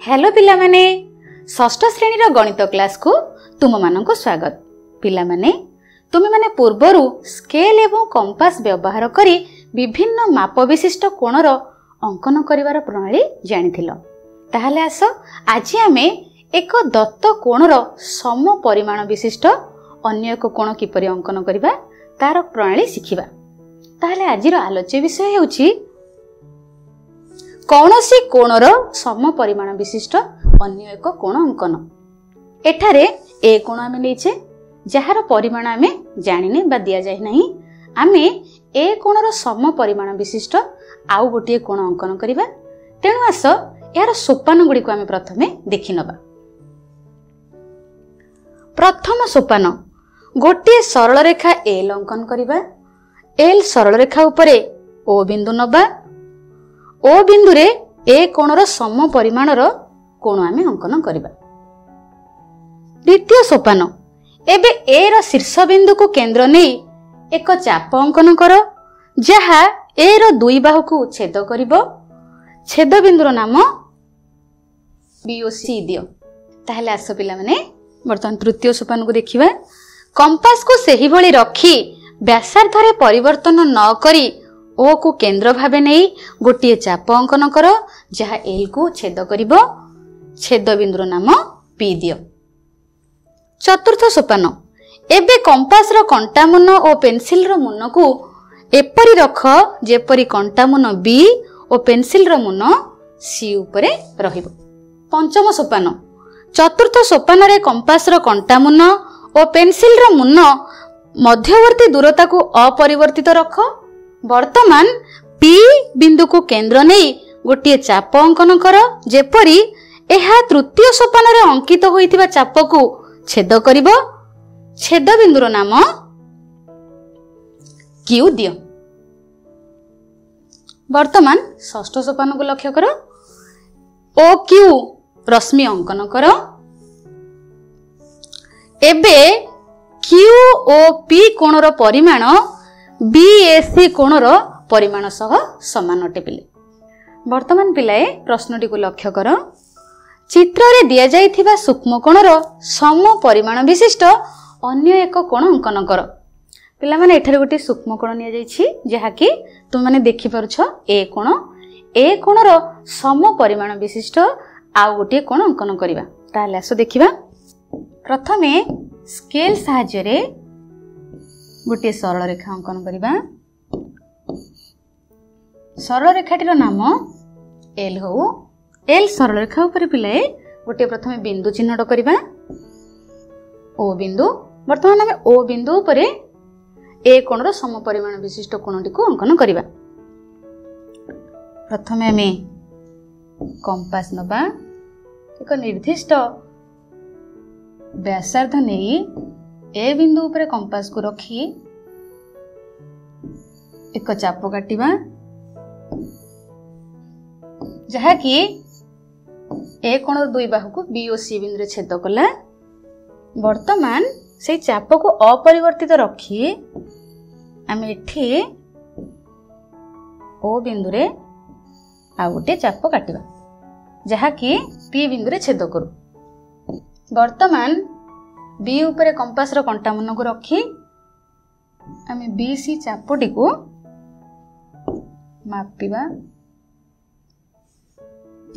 Hello पिला माने षष्ठ श्रेणी गणित क्लास को तुम मानक स्वागत। पिला माने तुम माने पूर्वरु स्केल एवं कंपास व्यवहार करी विभिन्न माप विशिष्ट कोणर अंकन करिवार प्रणाली जानिथिलो। ताहले आस आज आमे एक दत्त कोणर सम परिमाण विशिष्ट अन्य एक कोण किपरि अंकन करिबा तार प्रणाली शिखिबा। ताहले आजिर आलोच्य विषय हेउछि कौनसी कोणर सम परिमाण विशिष्ट अन्य एक कोण अंकन। एठारे ए कोण आमे लेछे जहार परिमाण आमे जानिने बा दिया जाय नाही। आमे ए कोणर सम परिमाण विशिष्ट आउ गोटे कोण अंकन करिबा। तेणु आस यार सोपान गुडी को आमे प्रथमे देखि नबा। प्रथम सोपान गोटे सरल रेखा एल अंकन करिबा। एल सरल रेखा उपरे ओ बिंदु नबा। ओ बिंदु रे ए कोणर सम परिमाणर कोण आमे अंकन करिबा। द्वितीय सोपान एबे ए रो शीर्ष बिंदु को केंद्र नेई एक चाप अंकन कर जहा ए रो दुई बाहु को छेद करिवो। छेद बिंदुर नाम बीओसी दियो। ताहले आसो पिला माने वर्तमान तृतीय सोपान को देखिबा। कंपास को सही भली रखी व्यासार्धरे परिवर्तन न करी ओ को केंद्र भावे नहीं गोटे चाप अंकन कर जहा एल को छेद करिवो। छेद बिंदुर नाम पी दियो। चतुर्थ सोपान एबे कंपास रो कंटा मुन और पेंसिल रो मुन को एपरि रख जेपरि कंटा मुन बी और पेंसिल रो मुन सी उपरे रहिबो। पंचम सोपान चतुर्थ सोपान रे कंपास रो कंटा मुन और पेंसिल रो मुन मध्यवर्ती दूरता को अपरिवर्तित रख। वर्तमान पी बिंदु को केंद्र नहीं गोटे चाप अंकन कर जेपरि एहा तृतीय सोपान रे अंकित होइथिबा चाप को छेद करिवो। छेद बिंदुर नाम क्यू दियो। वर्तमान षष्ठ सोपान को लक्ष्य करो। ओ क्यू रश्मि अंकन करो। एबे क्यू ओ पी कोणर परिमाण बीएसी कोणर परिमाण सह समान अटे। पिले वर्तमान पिलाए प्रश्नटी को लक्ष्य कर। चित्र रे दिया जाइथिबा सूक्ष्म कोणर सम परिमाण विशिष्ट अन्य एक कोण अंकन कर। पिला माने एठारे गोटे सूक्ष्म कोण निया जाइछि जहा कि तुम माने देखि परछ ए कोणर सम परिमाण विशिष्ट आ गोटे कोण अंकन करिबा। ताले आसो देखिबा। प्रथमे स्केल सहाय्य रे गोटे सरल रेखा अंकन करिबा। सरल रेखाटीर नाम एल हो। एल सरल रेखा ऊपर पिलाए गोटे प्रथमे बिंदु चिन्हट करिबा। ओ बिंदु वर्तमान आमे ओ बिंदु ऊपर ए कोणर सम परिमाण विशिष्ट कोणटी को अंकन करिबा। प्रथमे आमे कंपास नबा। एक निर्दिष्ट व्यासार्ध नेई ए बिंदु ऊपर कंपास को रखी एक चाप काटिबा जहा कि ए कोण दुई बाहु को बी और सी बिंदु रे छेद कला। वर्तमान से चाप को अपरिवर्तित रखी आमे एठी ओ बिंदु रे आ गोटे चाप काटिबा जहा कि पी बिंदु रे छेद करू। वर्तमान बी उपरे कंपास रो कंटा मन को रखी आमे बी सी चापटी को मापिबा।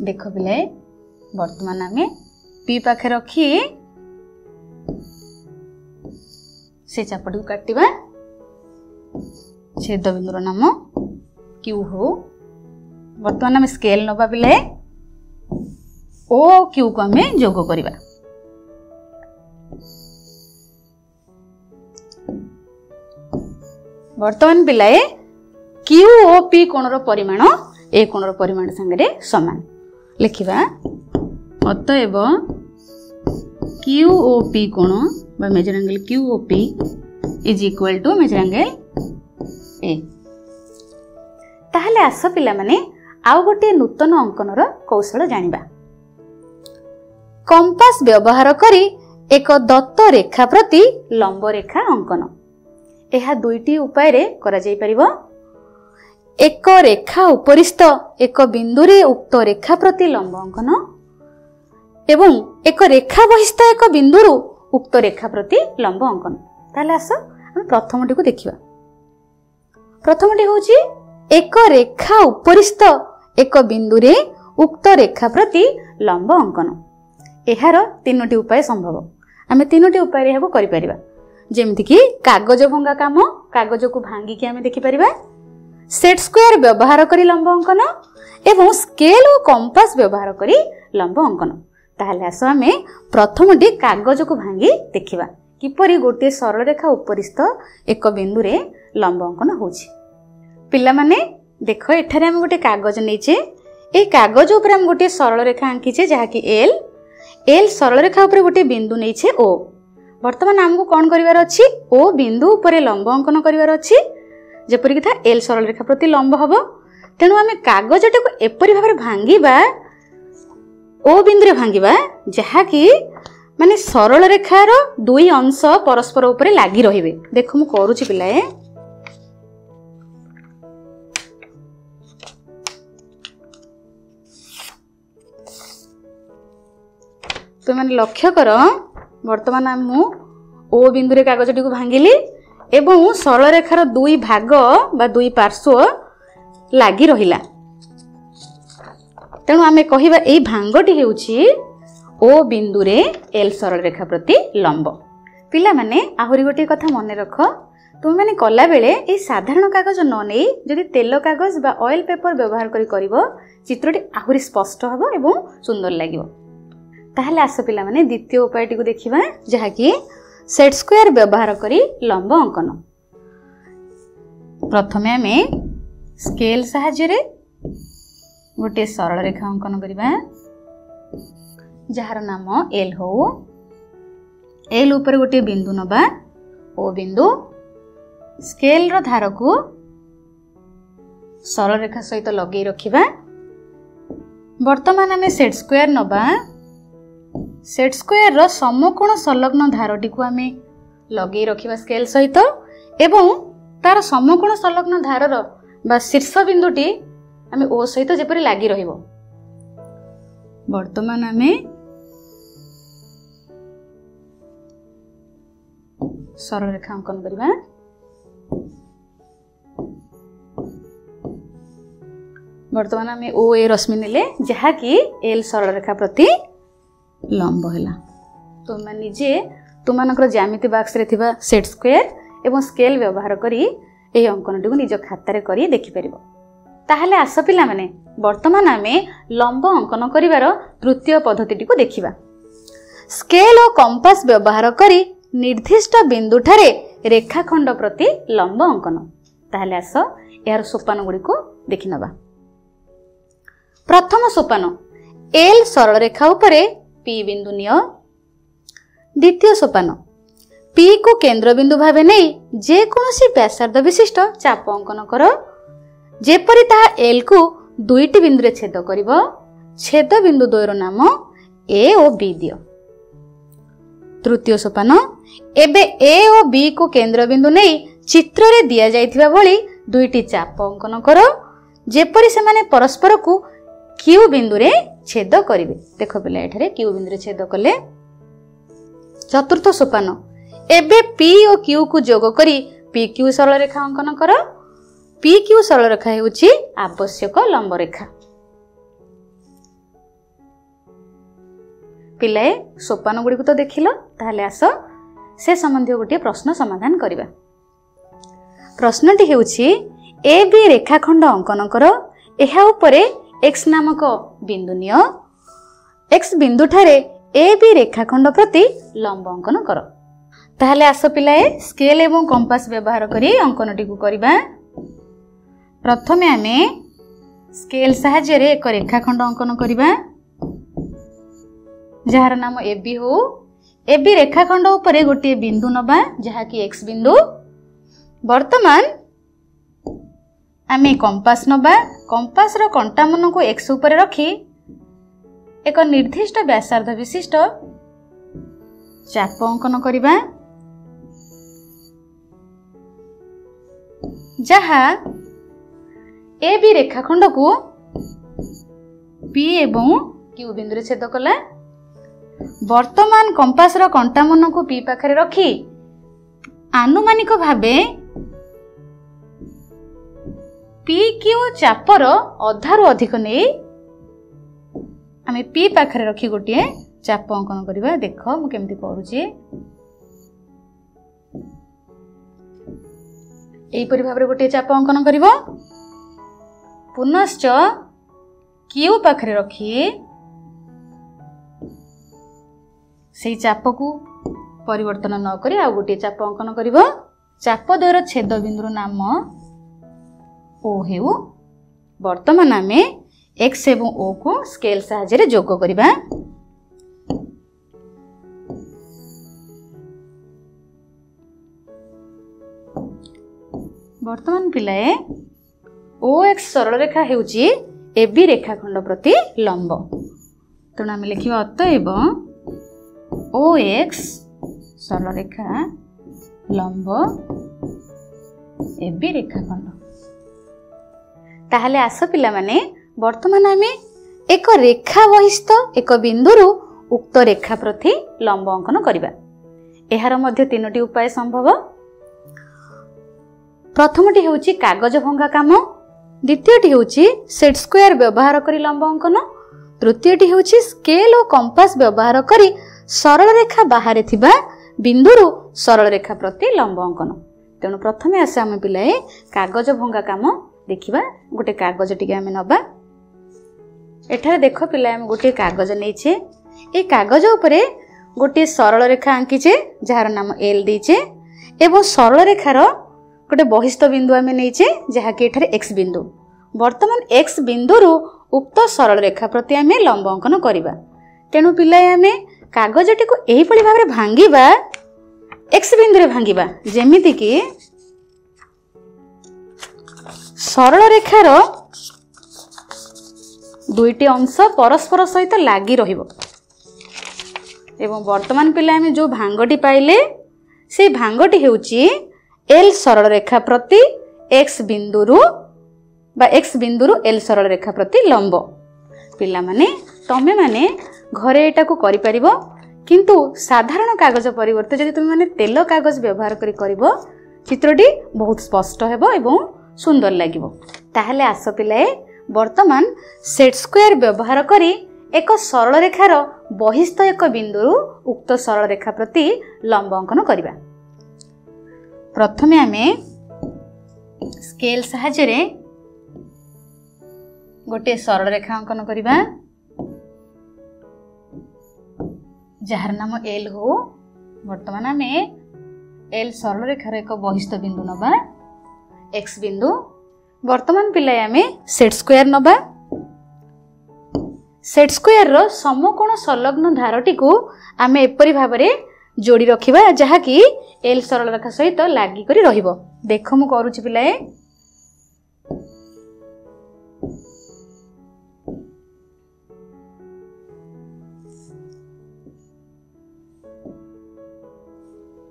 देख पिले वर्तमान आमे पी पाखे रखी से चापटी को काटिबा। छेद बिंदुर नाम क्यू हो। वर्तमान आमे स्केल नबा पिले ओ क्यू को आमे जोग करिबा। वर्तमान पिलाए क्यू ओ पी कोणर परिमाण ए कोणर परिमाण संगे समान लिखिबा। अतएव क्यू ओ पी कोण बा major angle Q O P is equal to major angle A. ताहले आस पिला माने आउ गोटे नूतन अंकनर कौशल जानिबा। कंपास व्यवहार करी एक दत्त रेखा प्रति लंब रेखा अंकन। एहा दुईटी उपाय रे करा जाई परिबो। एक रेखा उपरिस्थ एक बिंदु रे उक्त रेखा प्रति लंब अंकन एवं एक रेखा बहिस्थ एक बिंदु उक्त रेखा प्रति लंब अंकन। ताहले आस हम प्रथमटी को देखिबा। प्रथमटी होची एक रेखा उपरिस्थ एक बिंदु रे उक्त रेखा प्रति लंब अंकन। एहार तीनोटी उपाय संभव। आमे तीनोटी उपाय रे करि परिबा। जेमति कि कागज भंगा काम, कागज को भांगी कि आमे देखि परिबा, सेट स्क्वायर व्यवहार करी लंब अंकन एवं स्केल और कंपास व्यवहार करी लंब अंकन। ताहले आस आमे प्रथमटी कागज को भांगी देखिबा किपरि गोटे सरल रेखा उपरिस्थ एक बिंदु रे लंब अंकन होछि। पिला माने देखो एठारे हम गोटे कागज नेचे, ए कागज ऊपर हम गोटे सरल रेखा आंकीचे जहा कि एल सरल रेखा ऊपर गोटे बिंदु नेचे ओ। वर्तमान हमको कौन करिवार अछि, ओ बिंदु ऊपर लंब अंकन करिवार अछि जेपरि कि था एल सरल रेखा प्रति लंब हबो। तेणु आमे कागजटा को एपरि भाबरे भांगीबा, ओ बिंदु रे भांगीबा जहा कि माने सरल रेखार दुई अंश परस्पर ऊपर लागि रहिबे। देखो मु करूची पिलाए, तो मैंने लक्ष्य कर वर्तमान मु ओ बिंदु रे कागजटी को भांगिली एवं सरल रेखार दुई भाग बा दुई पार्श्व लागि रहिला। तेणु आमे कहिबा एई भांगटी हेउची ओ बिंदु रे एल सरल रेखा प्रति लंब। पिला माने आहुरी गोटे कथा मने रख, तुम मैंने कला बेले ए साधारण कागज न नै जदि तेल कागज बा ऑयल पेपर व्यवहार करी करिवो चित्रटी आहुरी स्पष्ट हबो एवं सुंदर लागिवो। ताहले आस पिला माने द्वितीय उपायटी को देखिबा जहा कि सेट स्क्वायर व्यवहार करी लंब अंकन। प्रथमे आमे स्केल सहाय्य रे गोटे सरल रेखा अंकन करिबा जार नाम एल हो। एल ऊपर गोटे बिंदु नबा, ओ बिंदु स्केल रो धार को सरल रेखा सहित लगे रखिबा। वर्तमान आमे सेट स्क्वायर नबा, सेट स्क्वायर रो समकोण संलग्न धारटी को आमे लगे रखिबा स्केल सहित एवं तार समकोण संलग्न धारर बा शीर्ष बिंदुटी आमे ओ सहित जेपरि लागि रहिबो। वर्तमान आमे सरल रेखा अंकन करिबा। वर्तमान आमे ओ ए रश्मि नेले जहा कि एल सरल रेखा प्रति लंब हैला। तो मैं निजे तुमानकर ज्यामिति बॉक्स रे थिबा सेट स्क्वायर एवं स्केल व्यवहार करी ए अंकनटी को निज खाता रे करी देखि परिबो। ताहले आस पिला माने वर्तमान आमे लंब अंकन करिवार तृतीय पद्धतिटी को देखिबा। स्केल और कंपास व्यवहार करी निर्दिष्ट बिंदु ठारे रेखाखंड प्रति लंब अंकन। ताहले आस यार सोपान गुडी को देखि नबा। प्रथम सोपान एल सरल रेखा उपरे पी बिंदु नियो। द्वितीय सोपान पी को केंद्र बिंदु भावे नहीं जे कोनोसी व्यासार्ध विशिष्ट चाप अंकन कर जेपरि ताहा एल को दुईटी बिंदु रे छेद करिवो। छेद बिंदु द्वयर नाम ए और बी दियो। तृतीय सोपान एबे ए और बी को केंद्र बिंदु नहीं चित्र रे दिया जाइथिबा भली दुईटी चाप अंकन कर जेपरि से माने परस्पर को क्यू बिंदु रे छेद करिवे। देखो पिला एठारे क्यू बिंदु रे छेद कले। चतुर्थ सोपान एबे पी और क्यू को जोग करी पी क्यू सरल रेखा अंकन कर। पी क्यू सरल रेखा हेउची आवश्यक लंब रेखा। पिलाए सोपान गुडी को तो देखिलो, ताहले आस से संबंधी गोटे प्रश्न समाधान करिबा। प्रश्नटी हेउची ए बी रेखाखंड अंकन कर। एहा उपरे एक्स नामक बिंदु नियो। एक्स बिंदु ठारे ए बी रेखाखंड प्रति लंब अंकन कर। ताहले आस पिलाए स्केल एवं कंपास व्यवहार करी अंकनटी को करिबा। प्रथमे आमे स्केल सहाय्य रे एक रेखाखंड अंकन करिबा जार नाम ए बी हो। ए बी रेखाखंड उपरे गोटे बिंदु नबा जहा कि एक्स बिंदु। वर्तमान आमे कंपास नबा। कंपास रो कंटा मन को एक्स ऊपर रखी एक निर्दिष्ट व्यासार्ध विशिष्ट चाप अंकन करिबा जहा ए बी रेखाखंड को पी एवं क्यू बिंदु रे छेद कला। वर्तमान कंपास रो कंटा मन को पी पाखरे रखी आनुमानिक भावे पी क्यू चापर अधारू अधिक नहीं आम पी पाखरे रखी गोटे चाप अंकन करवा। देख मु केमती करुची एहीपरि भाव गोटे चाप अंकन कर पुनश्च क्यू पाखरे रखी से चाप को परिवर्तन न करी आ गोटे चाप अंकन कर चाप द्वयर छेद बिंदु नाम ओ हेउ। वर्तमान आम एक्स एवं ओ को स्केल साहाय्य जोग करिबा। वर्तमान पिलाए ओ एक्स सरल रेखा हेउची एबी रेखाखंड प्रति लंब तेणु आम लिखा अतएव ओ एक्स सरल रेखा लंब एबी रेखाखंड। ताहले आस पिला माने वर्तमान आम एक रेखा बहिस्थ एक बिंदुरु उक्त रेखा प्रति लंब अंकन करिबा। एहार मध्य तीनोटी उपाय संभव। प्रथमटी हेउची कागज भंगा काम, द्वितीयटी हेउची सेट स्क्वायर व्यवहार करी लंब अंकन, तृतीयटी हेउची स्केल और कंपास व्यवहार करी सरल रेखा बाहर थिबा बिंदुरु सरल रेखा प्रति लंब अंकन। तेणु प्रथमे आसे आम पिलाए कागज भंगा काम देखिबा। गोटे कागज टिके आम नबा। एठारे देख पिला आम गोटे कागज नैछे। ए कागज उपरे गोटे सरल रेखा आंकीचे जार नाम एल देचे एवं सरल रेखार गोटे बहिस्थ बिंदु आम नैछे जहाँकि एठारे एक्स बिंदु। वर्तमान एक्स बिंदुरु उक्त सरल रेखा प्रति आम लंब अंकन करिबा। तेणु पिलाए आम कागजटी को एही परि भाबरे भांगीबा एक्स बिंदुरे भांगीबा जेमिति कि सरल रेखार दुईटी अंश परस्पर सहित लागी रहिबो एवं वर्तमान पिला आम जो भांगटी पाइले से भांगटी हेउची एल सरल रेखा प्रति एक्स बिंदुरु एल सरल रेखा प्रति लंब। पिला माने तमे माने घरे एटा को करि परिबो किंतु साधारण कागज परिवर्ते जदि तुम माने तेल कागज व्यवहार करि करिवो चित्रटी बहुत स्पष्ट हेबो एवं सुंदर लागिबो। ताहले आस पिलाए वर्तमान सेट स्क्वायर व्यवहार करी एक सरल रेखार बहिस्थ एक बिंदुरु उक्त सरल रेखा प्रति लंब अंकन करिबा। प्रथमे आमे स्केल साहाय्य गोटे सरल रेखा अंकन करिबा जार नाम एल हो। वर्तमान आमे एल सरल रेखार एक बहिस्थ बिंदु नबा एक्स बिंदु। वर्तमान पिलाए आमे सेट स्क्वायर नबा। सेट स्क्वायर रो समकोण संलग्न धारटी को आमे एपरि भाबरे जोड़ी रखिबा जहाँकि एल सरल रेखा सहित लागी करी रहिबो। देख मु करूछि पिलाए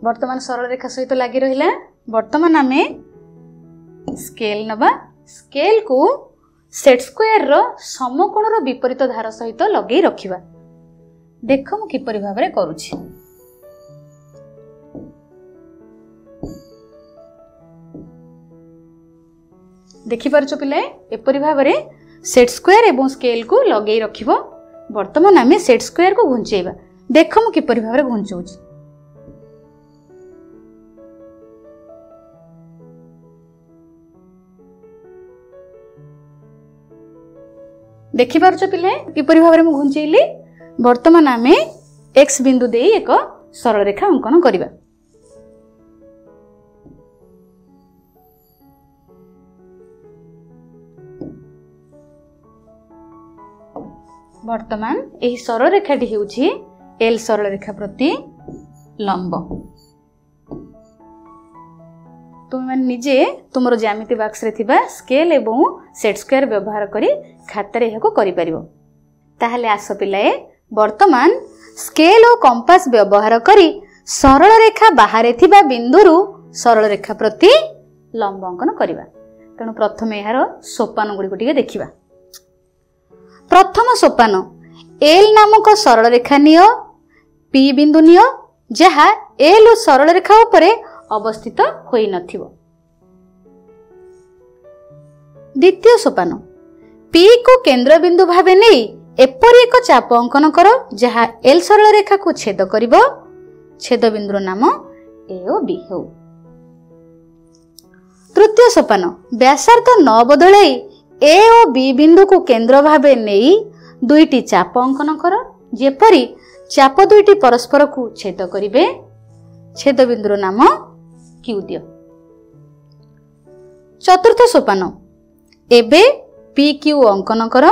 वर्तमान सरल रेखा सहित लागी रहिला। वर्तमान आमे स्केल नबा। स्केल को सेट स्क्वायर रो समकोण रो विपरीत धार सहित लगे रखिबा। देख मु किपरि भाबरे करूछि। देखि परछो पिले एपरि भाबरे सेट स्क्वायर एवं स्केल को लगे रखिबो। वर्तमान आमे सेट स्क्वायर को घुंचेबा। देख मु किपरि भाबरे घुंचौछि। देखि पारछ पिले किपरि भाबरे मु घुंचैली। वर्तमान आमे एक्स बिंदु दे एक सरल रेखा अंकन करिबा। वर्तमान एही सरल रेखाटी हेउछि एल सरल रेखा प्रति लंब। तुम माने निजे तुमरो ज्यामिति बॉक्स रे थिबा स्केल एवं सेट स्क्वायर व्यवहार करी खातारे एहाको करि परिबो। ताहले आस पिलाए वर्तमान स्केल और कंपास व्यवहार करी सरल रेखा बाहर थिबा बिंदुरु सरल रेखा प्रति लंब अंकन करिबा। तेणु प्रथम यार सोपान गुडी टिके देखिबा। प्रथम सोपान एल नामक सरल रेखा नियो पी बिंदु नियो जहा एल ओ सरल रेखा उपरे अवस्थित होई नथिबो। द्वितीय सोपान पी को केंद्र बिंदु भावे नहीं एपरि एक चाप अंकन कर जहा एल सरल रेखा को छेद करिवो। छेद बिंदुर नाम ए ओ बी हो। तृतीय सोपान व्यासार्ध न बदलाई ए ओ बी बिंदु को केंद्र भावे नहीं दुईटी चाप अंकन कर जेपरि चाप दुईटी परस्पर को छेद करिवे। छेद बिंदुर नाम क्यू दियो। चतुर्थ सोपान एबे पी क्यू अंकन कर।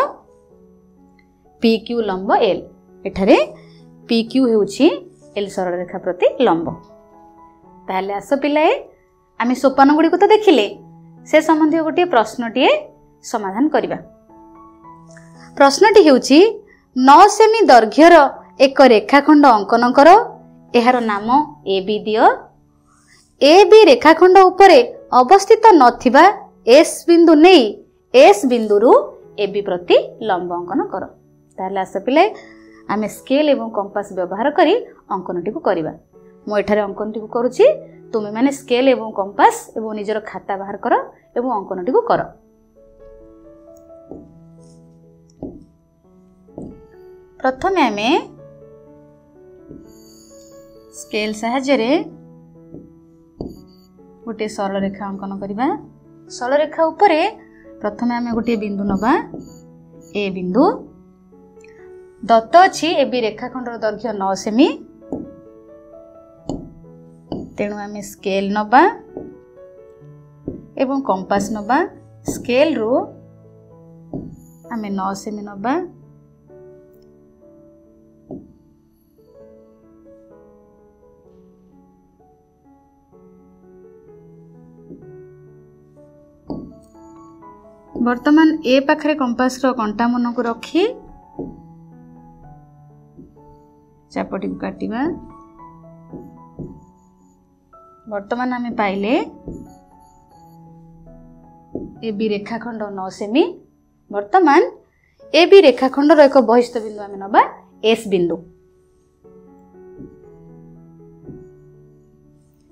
पी क्यू लंब एल एठारे पी क्यू हेउछि एल सरल रेखा प्रति लंब। ताहले आस पिलाए आमे सोपान गुडी को तो देखिले से संबंधी गोटे प्रश्नटीए समाधान करिबा। प्रश्नटी हेउछि 9 सेमी दैर्घ्यर एक रेखाखंड अंकन कर। एहार नाम ए बी दियो। ए बी रेखाखंड उपरे अवस्थित नथिबा एस बिंदु नहीं एस बिंदुरु ए बी प्रति लंब अंकन कर। ताहले आस पिलाए आमे स्केल एवं कंपास व्यवहार करी अंकनटी को करिबा। मो एठारे अंकनटी को करूछि तुमे माने स्केल एवं कंपास एवं निजर खाता बाहर कर एवं अंकनटी को कर। प्रथमे आमे स्केल सहाय्य रे गोटे सरल रेखा अंकन करिबा। सरल रेखा उपरे प्रथमे आमे गोटे बिंदु नबा ए बिंदु। दत्त अछि ए बी रेखाखंडर दैर्घ्य 9 सेमी। तेणु आमे स्केल नबा एवं कंपास नबा। स्केल रो आमे 9 सेमी नबा। वर्तमान ए पाखरे कंपास रो कंटा मन को रखी चापटी को काटिबा। वर्तमान आमे पाइले ए बी रेखाखंड 9 सेमी। वर्तमान ए बी रेखाखंड रो एक बहिस्थ बिंदु आमे नबा एस बिंदु।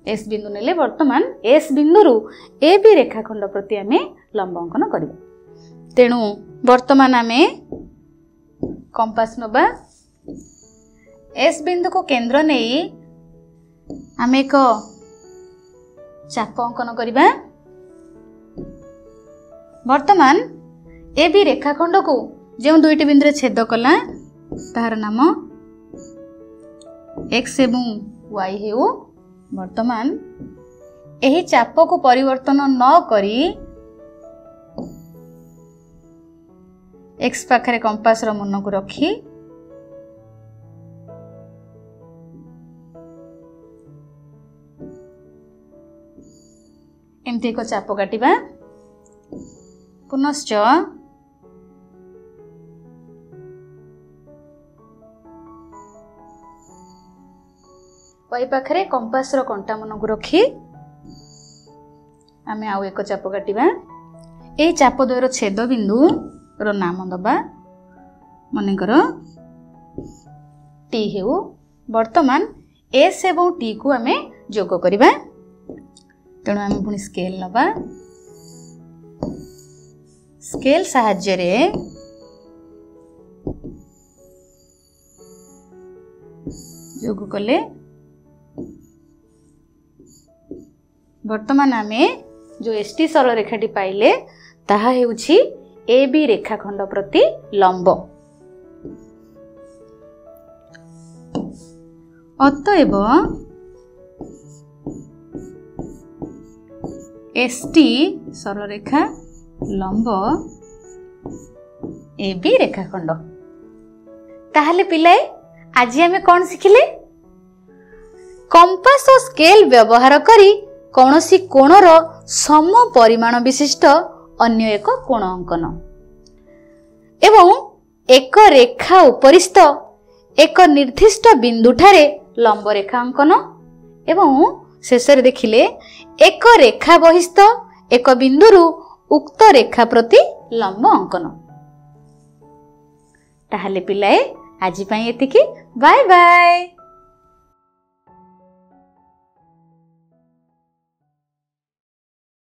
एस बिंदु नेले वर्तमान एस बिंदुरु ए बी रेखाखंड प्रति आमे लंब अंकन करिबा। तेणु वर्तमान आमे कंपास नबा। एस बिंदु को केंद्र नहीं आमे एक चाप अंकन करिबा। वर्तमान ए बी रेखाखंड को जो दुईटी बिंदु छेद कला तार नाम एक्स एवं वाई हेउ। वर्तमान एही चाप को परिवर्तन न करी एक्स पाखरे कंपास रो मन को रखी एमती एक चाप काटिबा। पुनश्च वाई पाखरे कंपास रो कंटा मन को रखी आमे आउ एक चाप काटिबा। ए चाप द्वयर छेद बिंदु रो नाम दबा मनेकर टी हेउ। वर्तमान एस एवं टी को आमे जोग करिबा। तेणु आमे पुनी स्केल नबा। स्केल सहाय्य रे जोग कले वर्तमान आमे जो एसटी सरल रेखाटी पाइले ताहा हेउछि ए बी रेखाखंड प्रति लंब। अतएव एसटी सरल रेखा लंब ए बी रेखाखंड। ताहले पिलाए आज आमे कौन शिखिले? कंपास और स्केल व्यवहार करी कौनसी कोणर सम परिमाण विशिष्ट अन्य एक कोण अंकन एवं एक रेखा उपरिस्थ एक निर्दिष्ट बिंदु ठारे लंब रेखा अंकन एवं शेष रे देखिले एक रेखा बहिस्थ एक बिंदुरु उक्त रेखा प्रति लंब अंकन। ताहले पिलाए आज पई एतिकी। Bye bye.